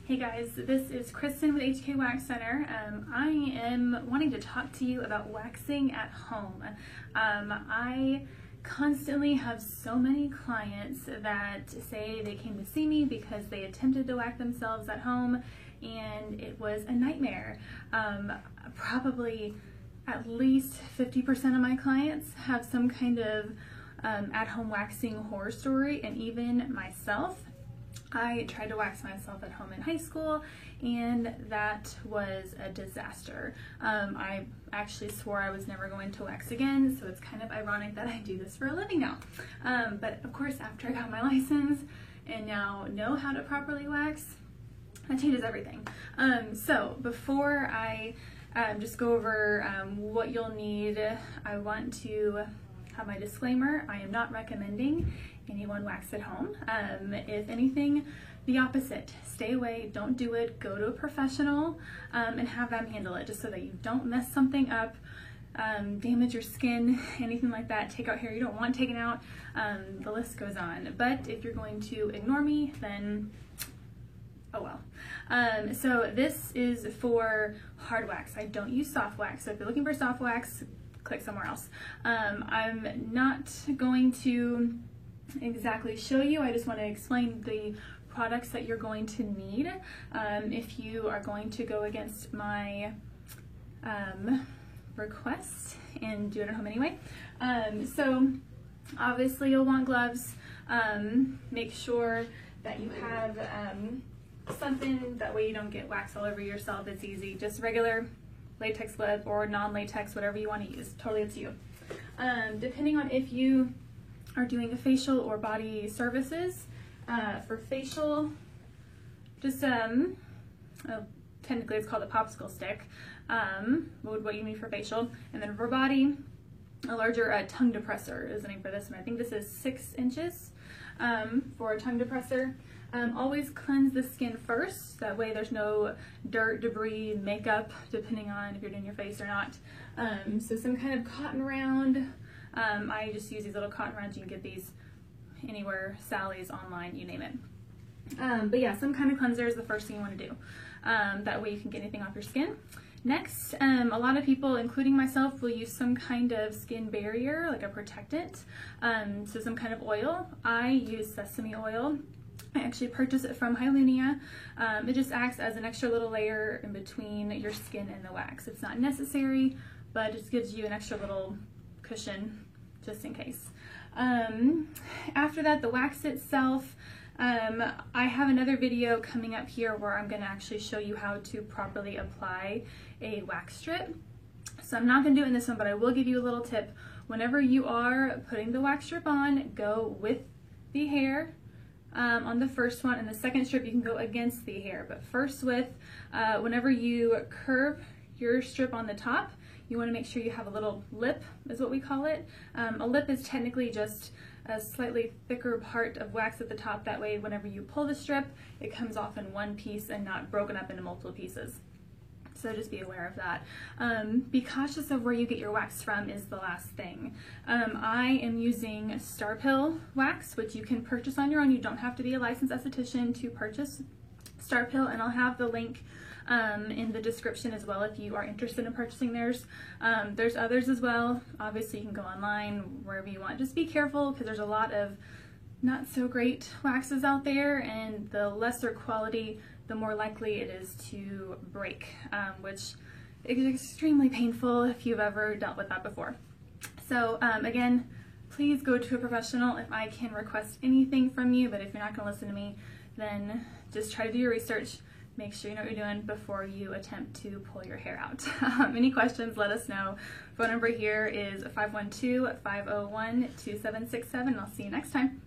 Hey guys, this is Kristen with HK Wax Center. I am wanting to talk to you about waxing at home. I constantly have so many clients that say they came to see me because they attempted to wax themselves at home and it was a nightmare. Probably at least 50% of my clients have some kind of at-home waxing horror story, and even myself. I tried to wax myself at home in high school and that was a disaster. I actually swore I was never going to wax again, so it's kind of ironic that I do this for a living now. But of course, after I got my license and now know how to properly wax, that changes everything. So before I just go over what you'll need, I want to have my disclaimer. I am not recommending anyone wax at home. If anything, the opposite. Stay away, don't do it, go to a professional and have them handle it, just so that you don't mess something up, damage your skin, anything like that, take out hair you don't want taken out, the list goes on. But if you're going to ignore me, then oh well. So this is for hard wax. I don't use soft wax, so if you're looking for soft wax, click somewhere else. I'm not going to exactly show you, I just want to explain the products that you're going to need if you are going to go against my request and do it at home anyway. So obviously you'll want gloves. Make sure that you have something, that way you don't get wax all over yourself. It's easy, just regular latex glove or non-latex, whatever you want to use, totally up to you. Depending on if you are doing a facial or body services, for facial, just technically it's called a popsicle stick, what you need for facial, and then for body, a larger tongue depressor is the name for this one. I think this is 6 inches for a tongue depressor. Always cleanse the skin first, that way there's no dirt, debris, makeup, depending on if you're doing your face or not. So some kind of cotton round. I just use these little cotton rounds. You can get these anywhere, Sally's, online, you name it. But yeah, some kind of cleanser is the first thing you want to do. That way you can get anything off your skin. Next, a lot of people, including myself, will use some kind of skin barrier, like a protectant. So some kind of oil. I use sesame oil. I actually purchased it from Hylunia. It just acts as an extra little layer in between your skin and the wax. It's not necessary, but it just gives you an extra little cushion just in case. After that, the wax itself, I have another video coming up here where I'm going to actually show you how to properly apply a wax strip. So I'm not going to do it in this one, but I will give you a little tip. Whenever you are putting the wax strip on, go with the hair on the first one, and the second strip you can go against the hair, but first with, whenever you curve your strip on the top, you want to make sure you have a little lip, is what we call it. A lip is technically just a slightly thicker part of wax at the top, that way whenever you pull the strip, it comes off in one piece and not broken up into multiple pieces. So just be aware of that. Be cautious of where you get your wax from is the last thing. I am using Starpill wax, which you can purchase on your own. You don't have to be a licensed esthetician to purchase Starpill, and I'll have the link in the description as well if you are interested in purchasing theirs. There's others as well. Obviously you can go online, wherever you want. Just be careful, because there's a lot of not so great waxes out there, and the lesser quality, the more likely it is to break, which is extremely painful if you've ever dealt with that before. So again, please go to a professional if I can request anything from you, but if you're not going to listen to me, then just try to do your research. Make sure you know what you're doing before you attempt to pull your hair out. Any questions, let us know. Phone number here is 512-501-2767, and I'll see you next time.